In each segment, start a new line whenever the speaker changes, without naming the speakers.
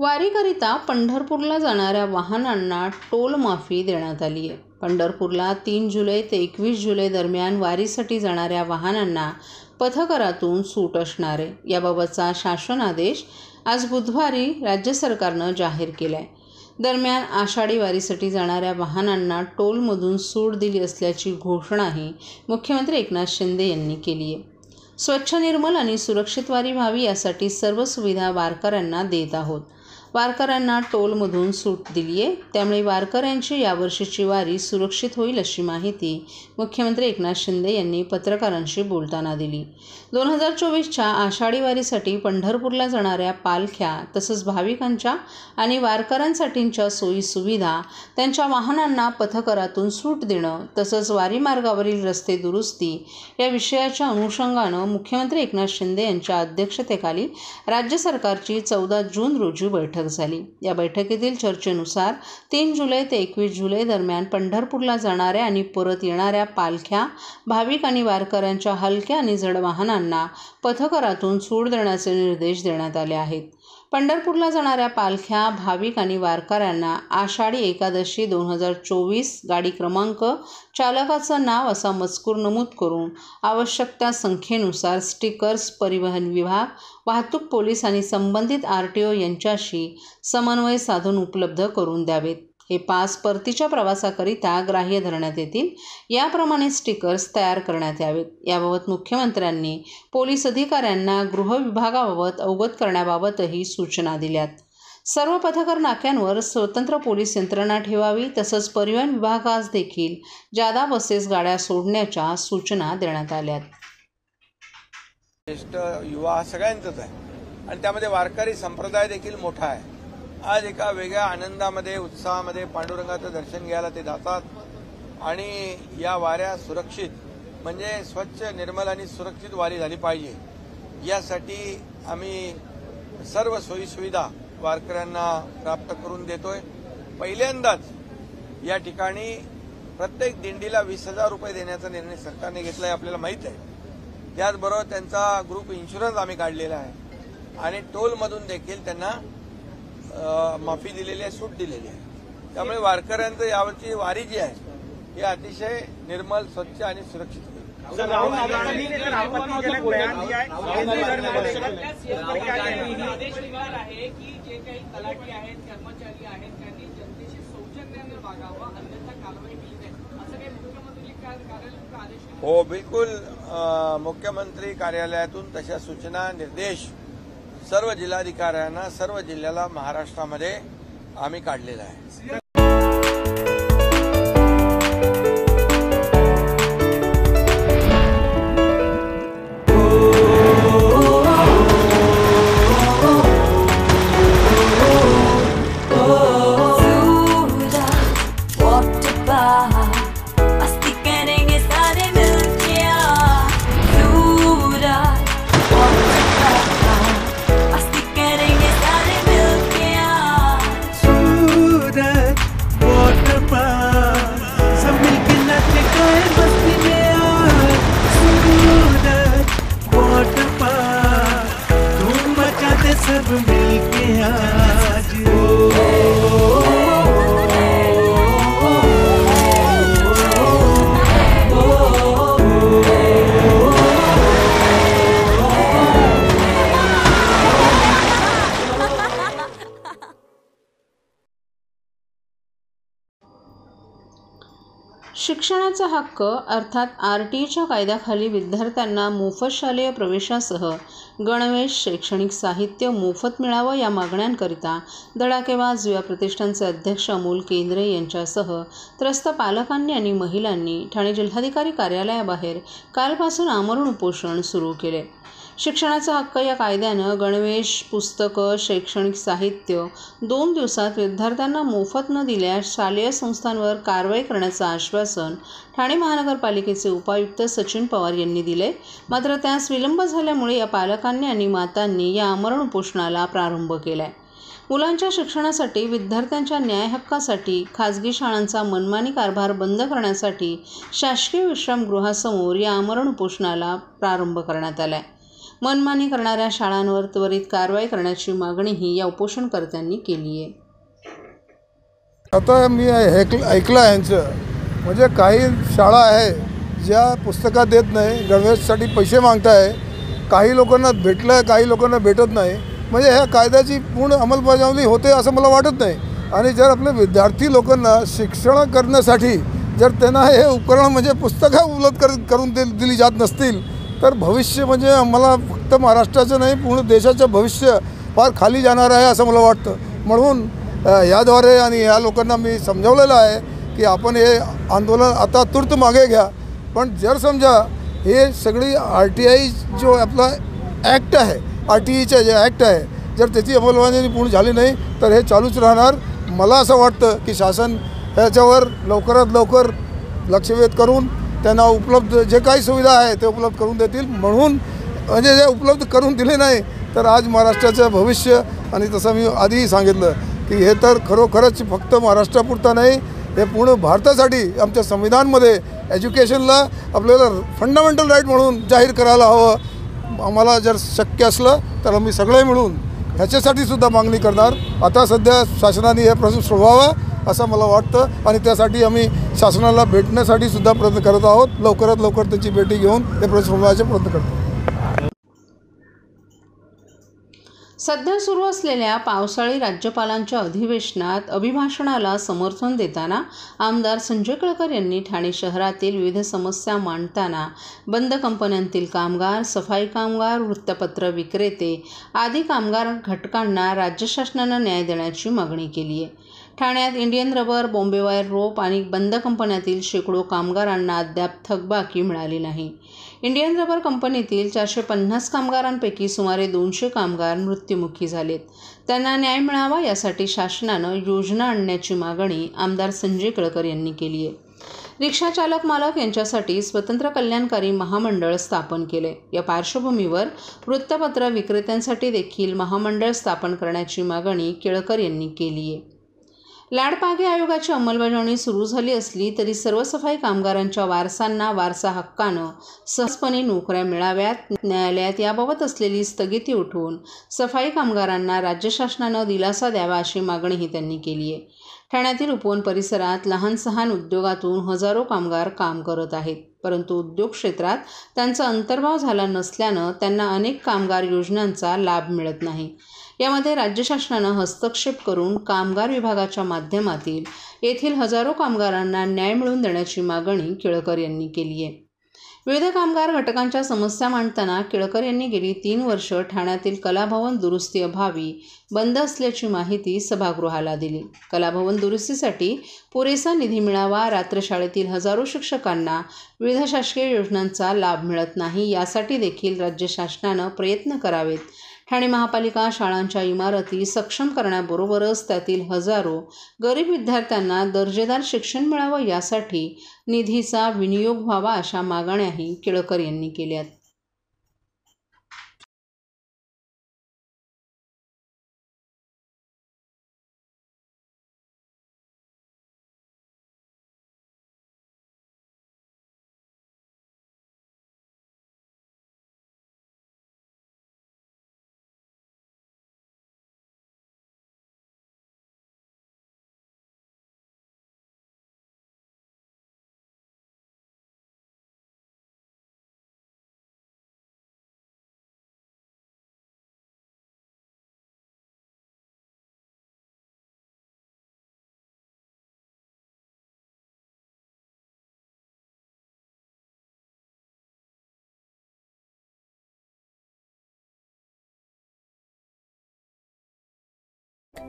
वारीकरिता पंढरपूरला जाणाऱ्या वाहनांना टोल माफी देण्यात आली आहे। पंढरपूरला 3 जुलै ते 21 जुलै दरम्यान वारीसाठी जाणाऱ्या वाहनांना पथकरातून सूट असणार आहे। याबाबतचा शासन आदेश आज बुधवारी राज्य सरकारनं जाहीर केला आहे। दरम्यान आषाढी वारीसाठी जाणाऱ्या वाहनांना टोलमधून सूट दिली असल्याची घोषणाही मुख्यमंत्री एकनाथ शिंदे यांनी केली आहे। स्वच्छ, निर्मल आणि सुरक्षित वारी व्हावी यासाठी सर्व सुविधा वारकऱ्यांना देत आहोत। वारकऱ्यांना टोलमधून सूट दिली आहे, त्यामुळे वारकऱ्यांची यावर्षीची वारी सुरक्षित होईल अशी माहिती मुख्यमंत्री एकनाथ शिंदे यांनी पत्रकारांशी बोलताना दिली। 2024च्या आषाढी वारीसाठी पंढरपूरला जाणाऱ्या पालख्या तसंच भाविकांच्या आणि वारकऱ्यांसाठीच्या सोयीसुविधा, त्यांच्या वाहनांना पथकरातून सूट देणं तसंच वारी मार्गावरील रस्ते दुरुस्ती या विषयाच्या अनुषंगानं मुख्यमंत्री एकनाथ शिंदे यांच्या अध्यक्षतेखाली राज्य सरकारची 14 जून रोजी बैठक झाली। या बैठकीतील चर्चेनुसार 3 जुलै ते 21 जुलै दरम्यान पंढरपूरला जाणाऱ्या आणि परत येणाऱ्या पालख्या, भाविक आणि वारकऱ्यांच्या हलक्या आणि जड वाहनांना पथकरातून सूट देण्याचे निर्देश देण्यात आले आहेत। पंढरपूरला जाणाऱ्या पालख्या, भाविक आणि वारकऱ्यांना आषाढी एकादशी 2024 गाडी क्रमांक, चालकाचं नाव असा मजकूर नमूद करून आवश्यक त्या संख्येनुसार स्टिकर्स परिवहन विभाग, वाहतूक पोलीस आणि संबंधित RTO यांच्याशी समन्वय साधून उपलब्ध करून द्यावेत। हे पास परतीच्या प्रवासाकरिता ग्राह्य धरण्यात येतील। याप्रमाणे स्टिकर्स तयार करण्यात यावेत। याबाबत मुख्यमंत्र्यांनी पोलीस अधिकाऱ्यांना गृह विभागाबाबत अवगत करण्याबाबतही सूचना दिल्यात। सर्व पथकर नाक्यांवर स्वतंत्र पोलीस यंत्रणा ठेवावी तसंच परिवहन विभागास देखील जादा बसेस गाड्या सोडण्याच्या सूचना देण्यात आल्यात।
ज्येष्ठ युवा सगळ्यांचंच आहे आणि त्यामध्ये वारकरी संप्रदाय देखील मोठा आहे। आज एका वेगळ्या आनंदामध्ये, उत्साहामध्ये पांडुरंगाचं दर्शन घ्यायला ते जातात आणि या वाऱ्या सुरक्षित म्हणजे स्वच्छ, निर्मल आणि सुरक्षित वारी झाली पाहिजे यासाठी आम्ही सर्व सोयीसुविधा वारकऱ्यांना प्राप्त करून देतोय। पहिल्यांदाच या ठिकाणी प्रत्येक दिंडीला 20,000 रुपये देण्याचा निर्णय सरकारने घेतला आहे, आपल्याला माहीत आहे। त्याचबरोबर त्यांचा ग्रुप इन्शुरन्स आम्ही काढलेला आहे आणि टोलमधून देखील त्यांना माफी दिलेली आहे, सूट दिलेली आहे। त्यामुळे वारकऱ्यांचं यावरची वारी जी आहे ही अतिशय निर्मल, स्वच्छ आणि सुरक्षित होईल। हो, बिलकुल। मुख्यमंत्री कार्यालयातून तशा सूचना, निर्देश सर्व जिल्हाधिकाऱ्यांना, सर्व जिल्ह्याला महाराष्ट्रामध्ये आम्ही काढलेला आहे।
सब मिलके आज
शिक्षणाचा हक्क अर्थात RTच्या कायद्याखाली विद्यार्थ्यांना मोफत शालेय प्रवेशासह गणवेश, शैक्षणिक साहित्य मोफत मिळावं या मागण्यांकरिता धडाकेबाज युवा प्रतिष्ठानचे अध्यक्ष अमोल केंद्रे यांच्यासह त्रस्त पालकांनी आणि महिलांनी ठाणे जिल्हाधिकारी कार्यालयाबाहेर कालपासून आमरण उपोषण सुरू केले। शिक्षणाचा हक्क या कायद्यानं गणवेश, पुस्तकं, शैक्षणिक साहित्य 2 दिवसात विद्यार्थ्यांना मोफत न दिल्यास शालेय संस्थांवर कारवाई करण्याचं आश्वासन ठाणे महानगरपालिकेचे उपायुक्त सचिन पवार यांनी दिले। मात्र त्यास विलंब झाल्यामुळे या पालकांनी आणि मातांनी या आमरण उपोषणाला प्रारंभ केलाय। मुलांच्या शिक्षणासाठी, विद्यार्थ्यांच्या न्याय हक्कासाठी, खाजगी शाळांचा मनमानी कारभार बंद करण्यासाठी शासकीय विश्रामगृहासमोर या आमरण उपोषणाला प्रारंभ करण्यात आलाय। मनमानी करणाऱ्या शाळांवर त्वरित कारवाई करण्याची मागणीही या उपोषणकर्त्यांनी केली आहे.
आता मी ऐकलं यांचं, म्हणजे काही शाळा आहे ज्या पुस्तकात देत नाही, गणवेशसाठी पैसे मागताय, काही लोकांना भेटलं आहे, काही लोकांना भेटत नाही. म्हणजे ह्या कायद्याची पूर्ण अंमलबजावणी होते असं मला वाटत नाही. आणि जर आपल्या विद्यार्थी लोकांना शिक्षण करण्यासाठी जर त्यांना हे उपकरण म्हणजे पुस्तकं उपलब्ध करून दिली जात नसतील तर भविष्य म्हणजे मला फक्त महाराष्ट्राचं नाही पूर्ण देशाचं भविष्य फार खाली जाणार आहे असं मला वाटतं. म्हणून याद्वारे आणि या लोकांना मी समजावलेलं आहे की आपण हे आंदोलन आता तूर्त मागे घ्या. पण जर समजा हे सगळी RTI जो आपला ॲक्ट आहे, RTIचं जे ॲक्ट आहे, जर त्याची अंमलबजावणी पूर्ण झाली नाही तर हे चालूच राहणार. मला असं वाटतं की शासन ह्याच्यावर लवकरात लवकर लक्षवेध करून त्यांना उपलब्ध जे काही सुविधा आहे ते उपलब्ध करून देतील. म्हणून म्हणजे जे उपलब्ध करून दिले नाही तर आज महाराष्ट्राचं भविष्य, आणि तसं मी आधीही सांगितलं की हे तर खरोखरच फक्त महाराष्ट्रापुरता नाही, हे पूर्ण भारतासाठी आमच्या संविधानमध्ये एज्युकेशनला आपल्याला फंडामेंटल राईट म्हणून जाहीर करायला हवं. आम्हाला जर शक्य असलं तर आम्ही सगळे मिळून ह्याच्यासाठी सुद्धा मागणी करणार. आता सध्या शासनाने हे प्रश्न सोडवावा असं मला वाटतं आणि त्यासाठी आम्ही शासनाला भेटण्यासाठी सुद्धा प्रयत्न करत आहोत. लवकरात लवकर त्याची भेटी घेऊन हे प्रश्न सोडवण्याचे प्रयत्न करतो.
सध्या सुरू असलेल्या पावसाळी राज्यपालांच्या अधिवेशनात अभिभाषणाला समर्थन देताना आमदार संजय केळकर यांनी ठाणे शहरातील विविध समस्या मांडताना बंद कंपन्यांतील कामगार, सफाई कामगार, वृत्तपत्र विक्रेते आदी कामगार घटकांना राज्य शासनानं न्याय देण्याची मागणी केली आहे. ठाण्यात Indian rubber, Bombay wire rope आणि बंद कंपन्यातील शेकडो कामगारांना अद्याप थकबाकी मिळाली नाही. इंडियन रबर कंपनीतील 450 कामगारांपैकी सुमारे 200 कामगार मृत्युमुखी झालेत. त्यांना न्याय मिळावा यासाठी शासनानं योजना आणण्याची मागणी आमदार संजय केळकर यांनी केली आहे. रिक्षा चालक मालक यांच्यासाठी स्वतंत्र कल्याणकारी महामंडळ स्थापन केले. या पार्श्वभूमीवर वृत्तपत्र विक्रेत्यांसाठी देखील महामंडळ स्थापन करण्याची मागणी केळकर यांनी केली आहे. लाडपागे आयोगाची अंमलबजावणी सुरू झाली असली तरी सर्व सफाई कामगारांच्या वारसांना वारसा हक्कानं सहजपणे नोकऱ्या मिळाव्यात. न्यायालयात याबाबत असलेली स्थगिती उठवून सफाई कामगारांना राज्य शासनानं दिलासा द्यावा अशी मागणीही त्यांनी केली आहे. ठाण्यातील उपवन परिसरात लहान सहान उद्योगातून हजारो कामगार काम करत आहेत, परंतु उद्योग क्षेत्रात त्यांचा अंतर्भाव झाला नसल्यानं त्यांना अनेक कामगार योजनांचा लाभ मिळत नाही. यामध्ये राज्य शासनानं हस्तक्षेप करून कामगार विभागाच्या माध्यमातील येथील हजारो कामगारांना न्याय मिळवून देण्याची मागणी केळकर यांनी केली आहे. विविध कामगार घटकांच्या समस्या मांडताना केळकर यांनी गेली 3 वर्ष ठाण्यातील कलाभवन दुरुस्ती अभावी बंद असल्याची माहिती सभागृहाला दिली. कलाभवन दुरुस्तीसाठी पुरेसा निधी मिळावा, रात्रशाळेतील हजारो शिक्षकांना विविध शासकीय योजनांचा लाभ मिळत नाही, यासाठी देखील राज्य शासनानं प्रयत्न करावेत. ठाणे महापालिका शाळांच्या इमारती सक्षम करण्याबरोबरच त्यातील हजारो गरीब विद्यार्थ्यांना दर्जेदार शिक्षण मिळावं यासाठी निधीचा विनियोग व्हावा अशा मागण्याही केळकर यांनी केल्यात.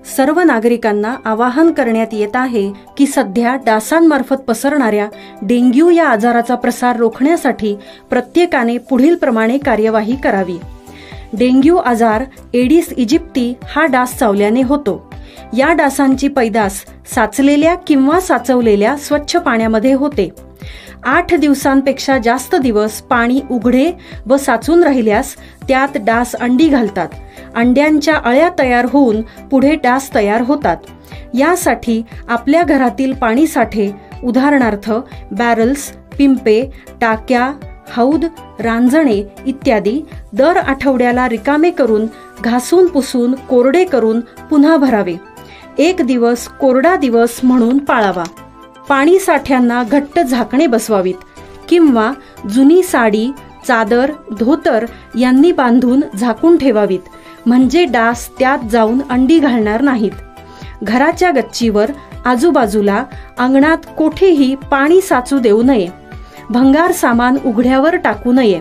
सर्व नागरिकांना आवाहन करण्यात येत आहे की सध्या डासांमार्फत पसरणाऱ्या डेंग्यू या आजाराचा प्रसार रोखण्यासाठी प्रत्येकाने पुढील प्रमाणे कार्यवाही करावी. डेंग्यू आजार एडिस इजिप्ती हा डास चावल्याने होतो. या डासांची पैदास साचलेल्या किंवा साचवलेल्या स्वच्छ पाण्यामध्ये होते. 8 दिवसांपेक्षा जास्त दिवस पाणी उघडे व साचून राहिल्यास त्यात डास अंडी घालतात. अंड्यांच्या अळ्या तयार होऊन पुढे डास तयार होतात. यासाठी आपल्या घरातील पाणी साठे उदाहरणार्थ बॅरल्स, पिंपे, टाक्या, हौद, रांजणे इत्यादी दर आठवड्याला रिकामे करून घासून पुसून कोरडे करून पुन्हा भरावे. 1 दिवस कोरडा दिवस म्हणून पाळावा. पाणी साठ्यांना घट्ट झाकणे बसवावीत किंवा जुनी साडी, चादर, धोतर यांनी बांधून झाकून ठेवावीत, म्हणजे डास त्यात जाऊन अंडी घालणार नाहीत. घराच्या गच्चीवर, आजूबाजूला, अंगणात कोठेही पाणी साचू देऊ नये. भंगार सामान उघड्यावर टाकू नये.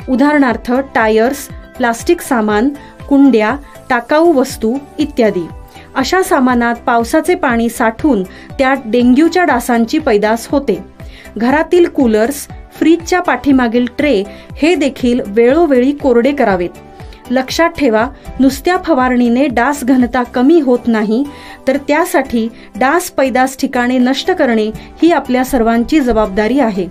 उदाहरणार्थ टायर्स, प्लास्टिक सामान, कुंड्या, टाकाऊ वस्तू इत्यादी. अशा सामानात पावसाचे पाणी साठून त्यात डेंग्यूच्या डासांची पैदास होते. घरातील कूलर्स, फ्रीजच्या पाठीमागील ट्रे हे देखील वेळोवेळी कोरडे करावेत. लक्षात ठेवा, नुसत्या फवारणीने डास घनता कमी होत नाही, तर त्यासाठी डास पैदास ठिकाणे नष्ट करणे ही आपल्या सर्वांची जबाबदारी आहे.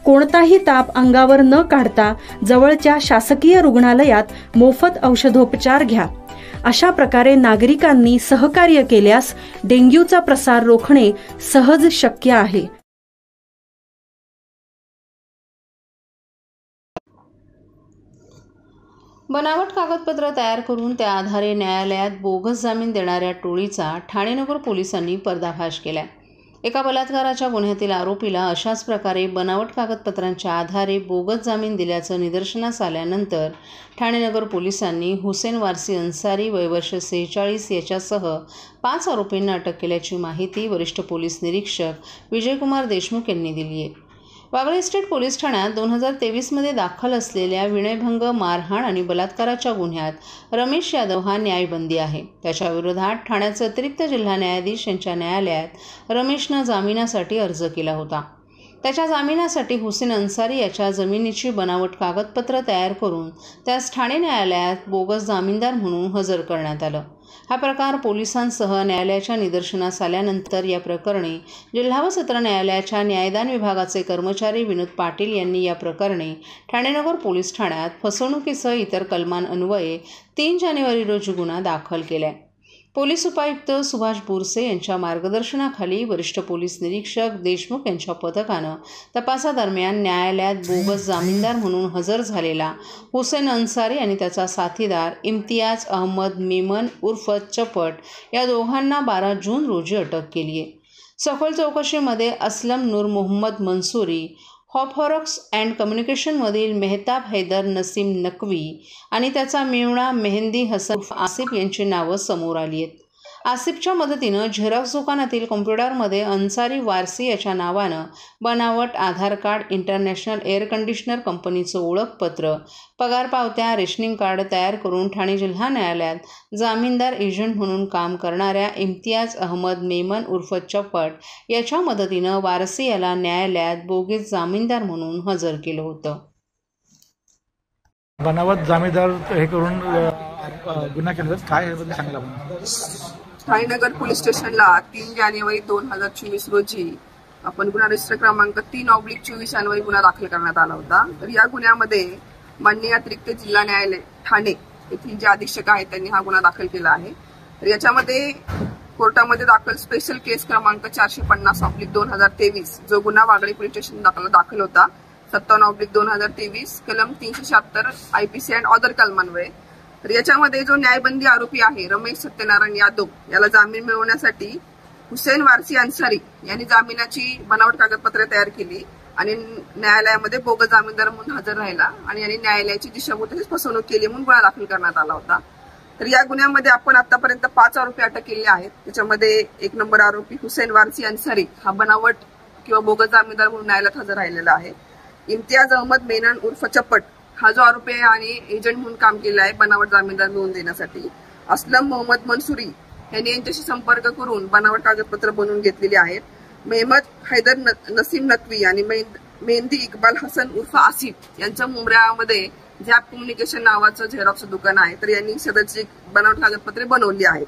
कोणताही ताप अंगावर न काढता जवळच्या शासकीय रुग्णालयात मोफत औषधोपचार घ्या. अशा प्रकारे नागरिकांनी सहकार्य केल्यास डेंग्यूचा प्रसार रोखणे सहज शक्य आहे.
बनावट कागदपत्र तयार करून त्या आधारे न्यायालयात बोगस जामीन देणाऱ्या टोळीचा ठाणेनगर पोलिसांनी पर्दाफाश केलाय. एका बलात्काराच्या गुन्ह्यातील आरोपीला अशाच प्रकारे बनावट कागदपत्रांच्या आधारे बोगस जामीन दिल्याचं निदर्शनास आल्यानंतर ठाणेनगर पोलिसांनी हुसेन वारसी अन्सारी वय वर्ष 46 याच्यासह 5 आरोपींना अटक केल्याची माहिती वरिष्ठ पोलीस निरीक्षक विजयकुमार देशमुख यांनी दिली आहे. वागळे इस्टेट पोलीस ठाण्यात 2023मध्ये दाखल असलेल्या विनयभंग, मारहाण आणि बलात्काराच्या गुन्ह्यात रमेश यादव हा न्यायबंदी आहे. त्याच्या विरोधात ठाण्याचे अतिरिक्त जिल्हा न्यायाधीश यांच्या न्यायालयात रमेशनं जामिनासाठी अर्ज केला होता. त्याच्या जामिनासाठी हुसेन अन्सारी याच्या जमिनीची बनावट कागदपत्र तयार करून त्यास ठाणे न्यायालयात बोगस जामीनदार म्हणून हजर करण्यात आलं. हा प्रकार पोलिसांसह न्यायालयाच्या निदर्शनास आल्यानंतर या प्रकरणी जिल्हा व सत्र न्यायालयाच्या न्यायदान विभागाचे कर्मचारी विनोद पाटील यांनी या प्रकरणी ठाणेनगर पोलीस ठाण्यात फसवणुकीसह इतर कलमांन्वये 3 जानेवारी रोजी गुन्हा दाखल केलाय. पोलीस उपायुक्त सुभाष बोरसे यांच्या मार्गदर्शनाखाली वरिष्ठ पोलीस निरीक्षक देशमुख यांच्या पथकानं तपासादरम्यान न्यायालयात बोगस जामीनदार म्हणून हजर झालेला हुसेन अन्सारी आणि त्याचा साथीदार इम्तियाज अहमद मेमन उर्फ चपट या दोघांना 12 जून रोजी अटक केली आहे. सखोल चौकशीमध्ये असलम नूर मोहम्मद मंसूरी, हॉपहॉरक्स अँड कम्युनिकेशनमधील मेहताब हैदर नसीम नकवी आणि त्याचा मेहुणा मेहंदी हसन आसिफ यांची नावं समोर आली आहेत. आसिफच्या मदतीनं झेरॉक्स दुकानातील कॉम्प्युटरमध्ये अन्सारी वारसी याच्या नावानं बनावट आधार कार्ड, इंटरनॅशनल एअर कंडिशनर कंपनीचं ओळखपत्र, पगार पावत्या, रेशनिंग कार्ड तयार करून ठाणे जिल्हा न्यायालयात जामीनदार एजंट म्हणून काम करणाऱ्या इम्तियाज अहमद मेमन उर्फ चपट याच्या मदतीनं वारसी याला न्यायालयात बोगस जामीनदार म्हणून हजर केलं होतं.
बनावट जामीनदार हे करून गुन्हा केला काय हे सांगितलं आपण.
ठाणेनगर पोलीस स्टेशनला 3 जानेवारी 2024 रोजी आपण गुन्हा रजिस्टर क्रमांक 3/24 अन्वये गुन्हा दाखल करण्यात आला होता. तर या गुन्ह्यामध्ये माननीय अतिरिक्त जिल्हा न्यायालय ठाणे येथील जे अधीक्षक आहेत त्यांनी हा गुन्हा दाखल केला आहे. तर याच्यामध्ये कोर्टामध्ये दाखल स्पेशल केस क्रमांक 450/2023 जो गुन्हा वागळे पोलीस स्टेशन दाखल होता 57/2023 कलम 376 IPC अँड अदर कलमान्वये. तर याच्यामध्ये जो न्यायबंदी आरोपी आहे रमेश सत्यनारायण यादव याला जामीन मिळवण्यासाठी हुसेन वारसी अन्सारी यांनी जामिनाची बनावट कागदपत्रे तयार केली आणि न्यायालयामध्ये बोगस जामीनदार म्हणून हजर राहिला आणि यांनी न्यायालयाची दिशाभूल तसेच फसवणूक केली म्हणून गुन्हा दाखल करण्यात आला होता. तर या गुन्ह्यामध्ये आपण आतापर्यंत 5 आरोपी अटक केले आहेत. त्याच्यामध्ये 1 नंबर आरोपी हुसेन वारसी अन्सारी हा बनावट किंवा बोगस जामीनदार म्हणून न्यायालयात हजर राहिलेला आहे. इम्तियाज अहमद मेनन उर्फ चपट हा जो आरोपी आहे आणि एजंट म्हणून काम केलं आहे बनावट जामीनदार मिळवून देण्यासाठी. असलम मोहम्मद मंसूरी यांनी यांच्याशी संपर्क करून बनावट कागदपत्र बनवून घेतलेली आहेत. मेहमद हैदर नसीम नकवी आणि मेहंदी इक्बाल हसन उर्फ आसिफ यांच्या मुंब्र्यामध्ये झॅप कम्युनिकेशन नावाचं झेरॉक्स दुकान आहे. तर यांनी सदरची बनावट कागदपत्रे बनवली आहेत.